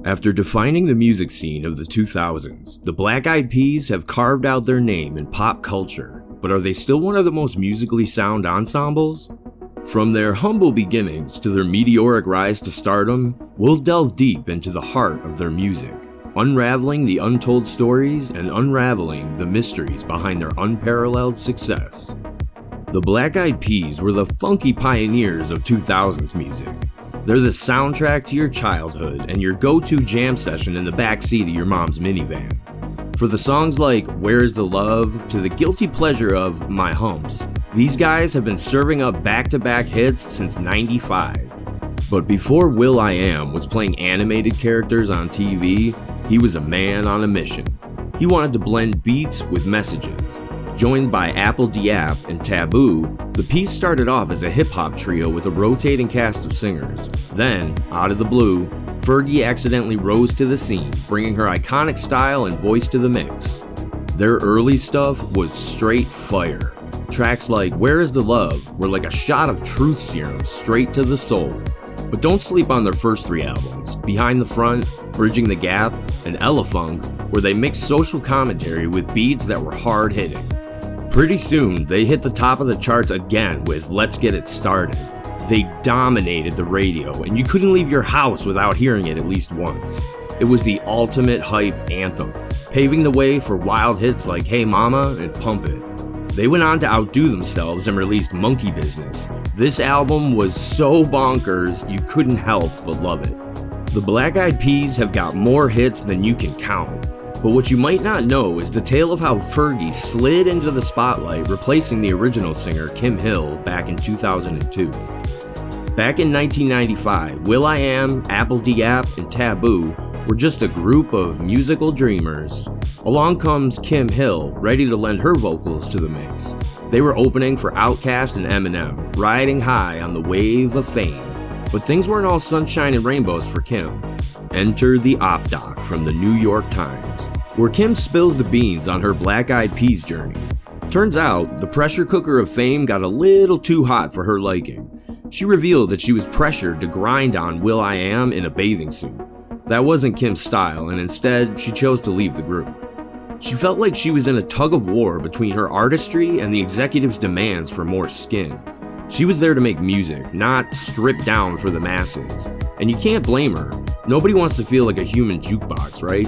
After defining the music scene of the 2000s, the Black Eyed Peas have carved out their name in pop culture, but are they still one of the most musically sound ensembles? From their humble beginnings to their meteoric rise to stardom, we'll delve deep into the heart of their music, unraveling the untold stories and unraveling the mysteries behind their unparalleled success. The Black Eyed Peas were the funky pioneers of 2000s music. They're the soundtrack to your childhood and your go-to jam session in the backseat of your mom's minivan. For the songs like Where's the Love to the guilty pleasure of My Humps, these guys have been serving up back-to-back hits since '95. But before will.i.am was playing animated characters on TV, he was a man on a mission. He wanted to blend beats with messages. Joined by Apple Diap and Taboo, the Peas started off as a hip-hop trio with a rotating cast of singers. Then, out of the blue, Fergie accidentally rose to the scene, bringing her iconic style and voice to the mix. Their early stuff was straight fire. Tracks like Where Is the Love were like a shot of truth serum straight to the soul. But don't sleep on their first three albums, Behind the Front, Bridging the Gap, and Elefunk, where they mixed social commentary with beats that were hard-hitting. Pretty soon, they hit the top of the charts again with Let's Get It Started. They dominated the radio, and you couldn't leave your house without hearing it at least once. It was the ultimate hype anthem, paving the way for wild hits like Hey Mama and Pump It. They went on to outdo themselves and released Monkey Business. This album was so bonkers, you couldn't help but love it. The Black Eyed Peas have got more hits than you can count. But what you might not know is the tale of how Fergie slid into the spotlight, replacing the original singer Kim Hill back in 2002. Back in 1995, will.i.am, Apple Diap, and Taboo were just a group of musical dreamers. Along comes Kim Hill, ready to lend her vocals to the mix. They were opening for Outkast and Eminem, riding high on the wave of fame. But things weren't all sunshine and rainbows for Kim. Enter the Op Doc from the New York Times, where Kim spills the beans on her Black Eyed Peas journey. Turns out, the pressure cooker of fame got a little too hot for her liking. She revealed that she was pressured to grind on will.i.am in a bathing suit. That wasn't Kim's style, and instead, she chose to leave the group. She felt like she was in a tug of war between her artistry and the executives' demands for more skin. She was there to make music, not strip down for the masses. And you can't blame her. Nobody wants to feel like a human jukebox, right?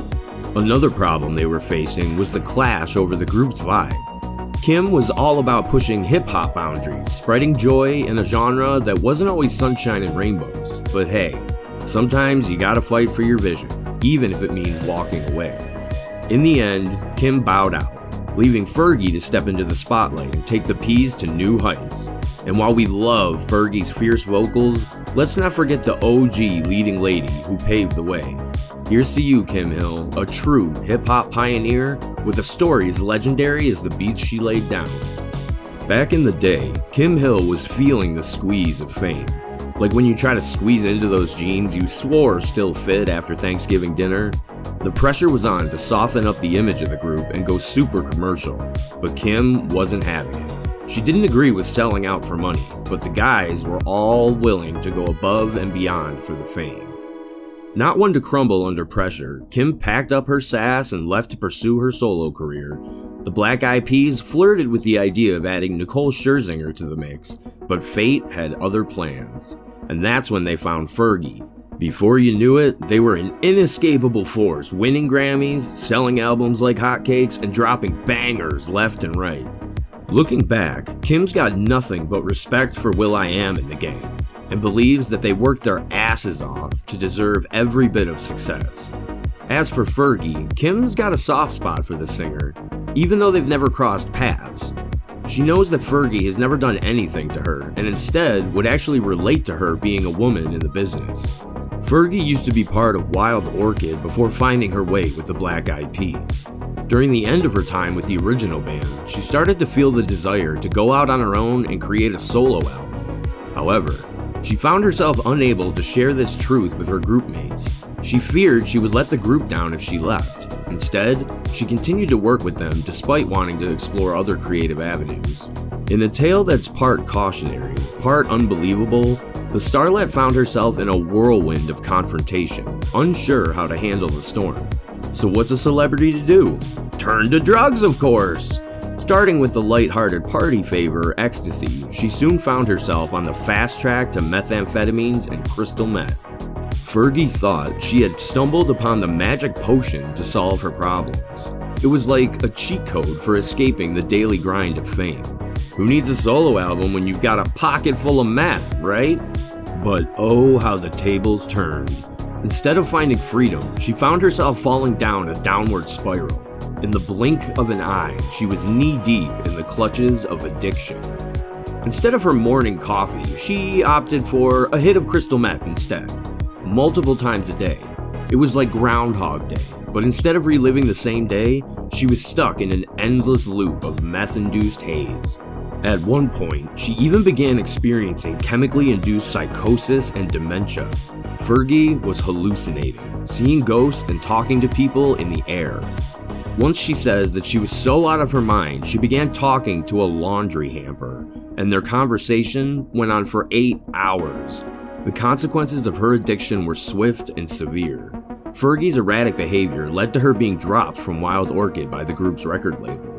Another problem they were facing was the clash over the group's vibe. Kim was all about pushing hip-hop boundaries, spreading joy in a genre that wasn't always sunshine and rainbows. But hey, sometimes you gotta fight for your vision, even if it means walking away. In the end, Kim bowed out, leaving Fergie to step into the spotlight and take the Peas to new heights. And while we love Fergie's fierce vocals, let's not forget the OG leading lady who paved the way. Here's to you, Kim Hill, a true hip-hop pioneer with a story as legendary as the beats she laid down. Back in the day, Kim Hill was feeling the squeeze of fame. Like when you try to squeeze into those jeans you swore still fit after Thanksgiving dinner. The pressure was on to soften up the image of the group and go super commercial, but Kim wasn't having it. She didn't agree with selling out for money, but the guys were all willing to go above and beyond for the fame. Not one to crumble under pressure, Kim packed up her sass and left to pursue her solo career. The Black Eyed Peas flirted with the idea of adding Nicole Scherzinger to the mix, but fate had other plans. And that's when they found Fergie. Before you knew it, they were an inescapable force, winning Grammys, selling albums like hotcakes, and dropping bangers left and right. Looking back, Kim's got nothing but respect for will.i.am in the game, and believes that they worked their asses off to deserve every bit of success. As for Fergie, Kim's got a soft spot for the singer, even though they've never crossed paths. She knows that Fergie has never done anything to her, and instead would actually relate to her being a woman in the business. Fergie used to be part of Wild Orchid before finding her way with the Black Eyed Peas. During the end of her time with the original band, she started to feel the desire to go out on her own and create a solo album. However, she found herself unable to share this truth with her group mates. She feared she would let the group down if she left. Instead, she continued to work with them despite wanting to explore other creative avenues. In a tale that's part cautionary, part unbelievable, The starlet found herself in a whirlwind of confrontation, unsure how to handle the storm. So what's a celebrity to do? Turn to drugs, of course! Starting with the light-hearted party favor, ecstasy, she soon found herself on the fast track to methamphetamines and crystal meth. Fergie thought she had stumbled upon the magic potion to solve her problems. It was like a cheat code for escaping the daily grind of fame. Who needs a solo album when you've got a pocket full of meth, right? But oh, how the tables turned. Instead of finding freedom, she found herself falling down a downward spiral. In the blink of an eye, she was knee-deep in the clutches of addiction. Instead of her morning coffee, she opted for a hit of crystal meth instead, multiple times a day. It was like Groundhog Day, but instead of reliving the same day, she was stuck in an endless loop of meth-induced haze. At one point, she even began experiencing chemically induced psychosis and dementia. Fergie was hallucinating, seeing ghosts and talking to people in the air. Once she says that she was so out of her mind, she began talking to a laundry hamper, and their conversation went on for 8 hours. The consequences of her addiction were swift and severe. Fergie's erratic behavior led to her being dropped from Wild Orchid by the group's record label,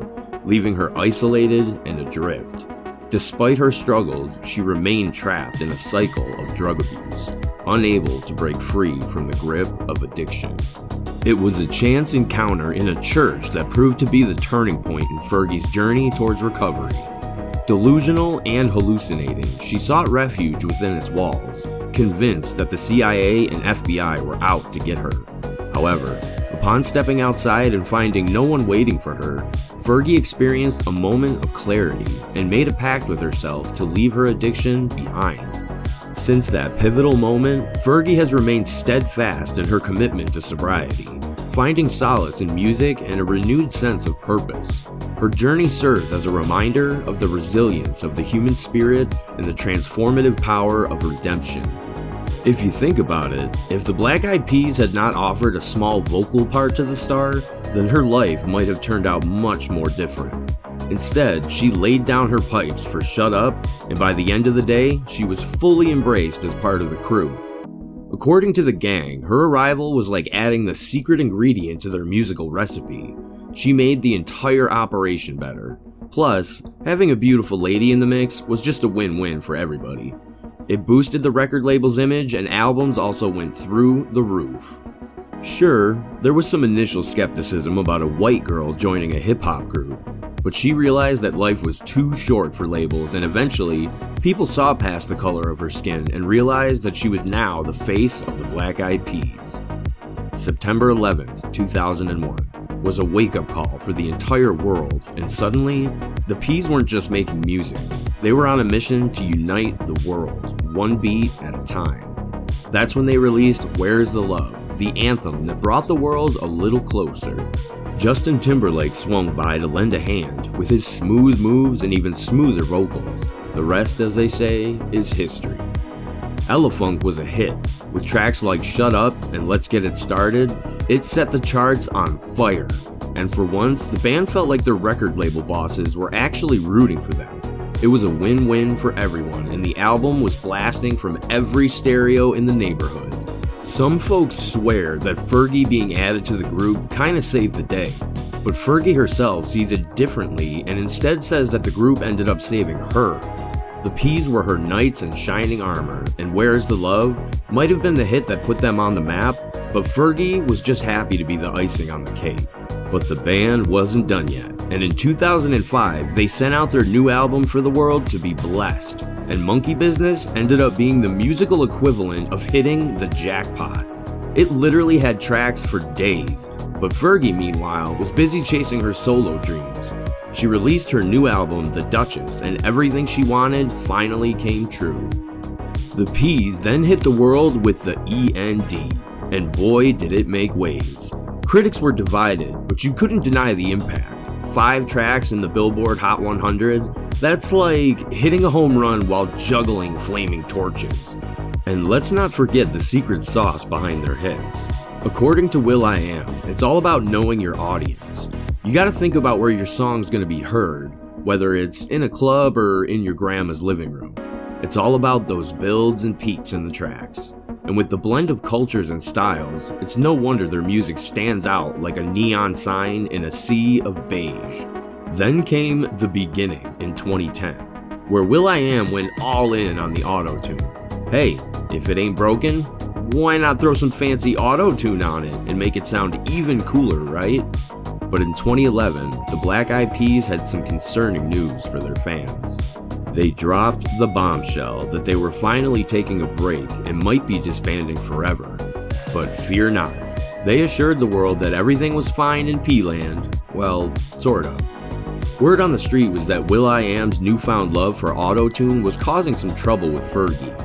leaving her isolated and adrift. Despite her struggles, she remained trapped in a cycle of drug abuse, unable to break free from the grip of addiction. It was a chance encounter in a church that proved to be the turning point in Fergie's journey towards recovery. Delusional and hallucinating, she sought refuge within its walls, convinced that the CIA and FBI were out to get her. However, upon stepping outside and finding no one waiting for her, Fergie experienced a moment of clarity and made a pact with herself to leave her addiction behind. Since that pivotal moment, Fergie has remained steadfast in her commitment to sobriety, finding solace in music and a renewed sense of purpose. Her journey serves as a reminder of the resilience of the human spirit and the transformative power of redemption. If you think about it, if the Black Eyed Peas had not offered a small vocal part to the star, then her life might have turned out much more different. Instead, she laid down her pipes for Shut Up, and by the end of the day, she was fully embraced as part of the crew. According to the gang, her arrival was like adding the secret ingredient to their musical recipe. She made the entire operation better. Plus, having a beautiful lady in the mix was just a win-win for everybody. It boosted the record label's image, and albums also went through the roof. Sure, there was some initial skepticism about a white girl joining a hip-hop group, but she realized that life was too short for labels, and eventually, people saw past the color of her skin and realized that she was now the face of the Black Eyed Peas. September 11th, 2001 was a wake-up call for the entire world, and suddenly, the Peas weren't just making music. They were on a mission to unite the world, one beat at a time. That's when they released Where's the Love, the anthem that brought the world a little closer. Justin Timberlake swung by to lend a hand with his smooth moves and even smoother vocals. The rest, as they say, is history. Elefunk was a hit. With tracks like Shut Up and Let's Get It Started, it set the charts on fire. And for once, the band felt like their record label bosses were actually rooting for them. It was a win-win for everyone, and the album was blasting from every stereo in the neighborhood. Some folks swear that Fergie being added to the group kinda saved the day, but Fergie herself sees it differently and instead says that the group ended up saving her. The Peas were her knights in shining armor, and Where's the Love might have been the hit that put them on the map, but Fergie was just happy to be the icing on the cake. But the band wasn't done yet, and in 2005, they sent out their new album for the world to be blessed, and Monkey Business ended up being the musical equivalent of hitting the jackpot. It literally had tracks for days, but Fergie, meanwhile, was busy chasing her solo dreams. She released her new album, The Duchess, and everything she wanted finally came true. The Peas then hit the world with the END, and boy did it make waves. Critics were divided, but you couldn't deny the impact. 5 tracks in the Billboard Hot 100, that's like hitting a home run while juggling flaming torches. And let's not forget the secret sauce behind their hits. According to will.i.am, it's all about knowing your audience. You gotta think about where your song's gonna be heard, whether it's in a club or in your grandma's living room. It's all about those builds and peaks in the tracks. And with the blend of cultures and styles, it's no wonder their music stands out like a neon sign in a sea of beige. Then came The Beginning in 2010, where will.i.am went all in on the auto-tune. Hey, if it ain't broken, why not throw some fancy auto-tune on it and make it sound even cooler, right? But in 2011, the Black Eyed Peas had some concerning news for their fans. They dropped the bombshell that they were finally taking a break and might be disbanding forever. But fear not, they assured the world that everything was fine in P-land. Well, sorta. Word on the street was that will.i.am's newfound love for auto-tune was causing some trouble with Fergie.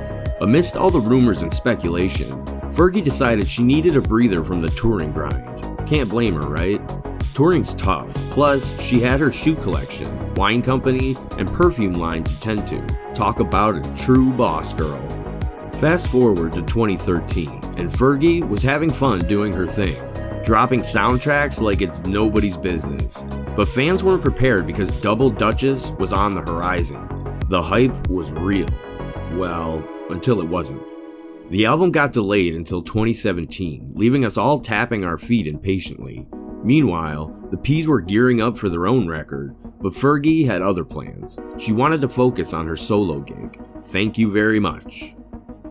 Amidst all the rumors and speculation, Fergie decided she needed a breather from the touring grind. Can't blame her, right? Touring's tough, plus she had her shoe collection, wine company, and perfume line to tend to. Talk about a true boss girl. Fast forward to 2013, and Fergie was having fun doing her thing, dropping soundtracks like it's nobody's business. But fans weren't prepared because Double Dutchess was on the horizon. The hype was real. Well, until it wasn't. The album got delayed until 2017, leaving us all tapping our feet impatiently. Meanwhile, the Peas were gearing up for their own record, but Fergie had other plans. She wanted to focus on her solo gig. Thank you very much.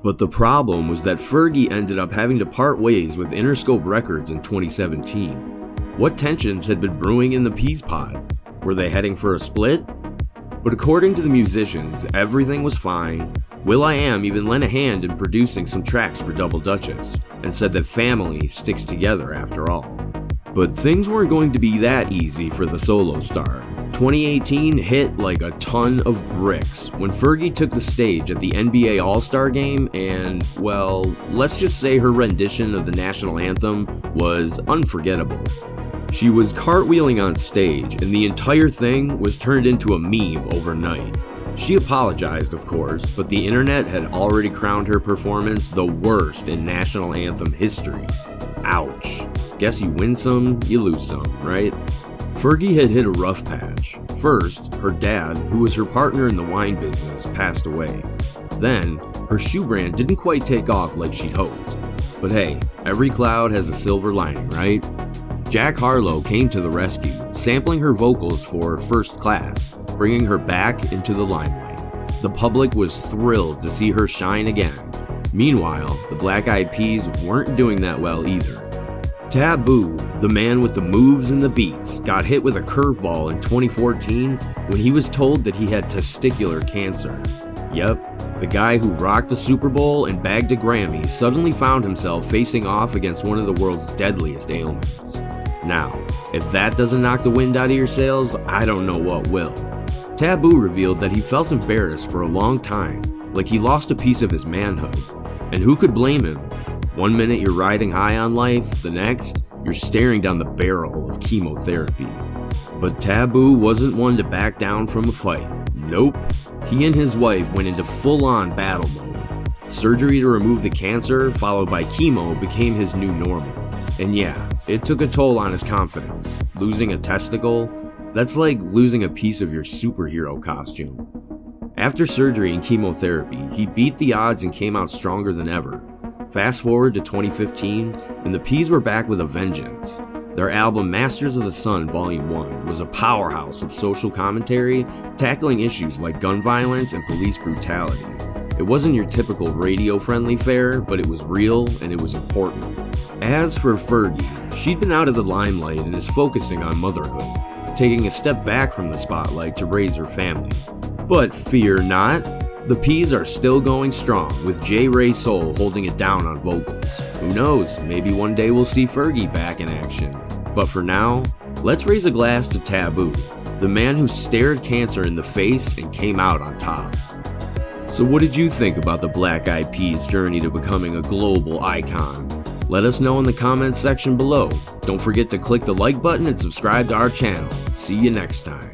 But the problem was that Fergie ended up having to part ways with Interscope Records in 2017. What tensions had been brewing in the Peas pod? Were they heading for a split? But according to the musicians, everything was fine. will.i.am even lent a hand in producing some tracks for Double Dutchess, and said that family sticks together after all. But things weren't going to be that easy for the solo star. 2018 hit like a ton of bricks when Fergie took the stage at the NBA All-Star Game and, well, let's just say her rendition of the national anthem was unforgettable. She was cartwheeling on stage and the entire thing was turned into a meme overnight. She apologized, of course, but the internet had already crowned her performance the worst in national anthem history. Ouch. Guess you win some, you lose some, right? Fergie had hit a rough patch. First, her dad, who was her partner in the wine business, passed away. Then, her shoe brand didn't quite take off like she'd hoped. But hey, every cloud has a silver lining, right? Jack Harlow came to the rescue, sampling her vocals for First Class, bringing her back into the limelight. The public was thrilled to see her shine again. Meanwhile, the Black Eyed Peas weren't doing that well either. Taboo, the man with the moves and the beats, got hit with a curveball in 2014 when he was told that he had testicular cancer. Yep, the guy who rocked the Super Bowl and bagged a Grammy suddenly found himself facing off against one of the world's deadliest ailments. Now, if that doesn't knock the wind out of your sails, I don't know what will. Taboo revealed that he felt embarrassed for a long time, like he lost a piece of his manhood. And who could blame him? One minute you're riding high on life, the next, you're staring down the barrel of chemotherapy. But Taboo wasn't one to back down from a fight. Nope. He and his wife went into full-on battle mode. Surgery to remove the cancer, followed by chemo, became his new normal. And yeah, it took a toll on his confidence. Losing a testicle, that's like losing a piece of your superhero costume. After surgery and chemotherapy, he beat the odds and came out stronger than ever. Fast forward to 2015, and the Peas were back with a vengeance. Their album Masters of the Sun Volume 1 was a powerhouse of social commentary, tackling issues like gun violence and police brutality. It wasn't your typical radio-friendly fare, but it was real and it was important. As for Fergie, she'd been out of the limelight and is focusing on motherhood, taking a step back from the spotlight to raise her family. But fear not, the Peas are still going strong, with J. Ray Soul holding it down on vocals. Who knows, maybe one day we'll see Fergie back in action. But for now, let's raise a glass to Taboo, the man who stared cancer in the face and came out on top. So what did you think about the Black Eyed Peas' journey to becoming a global icon? Let us know in the comments section below. Don't forget to click the like button and subscribe to our channel. See you next time.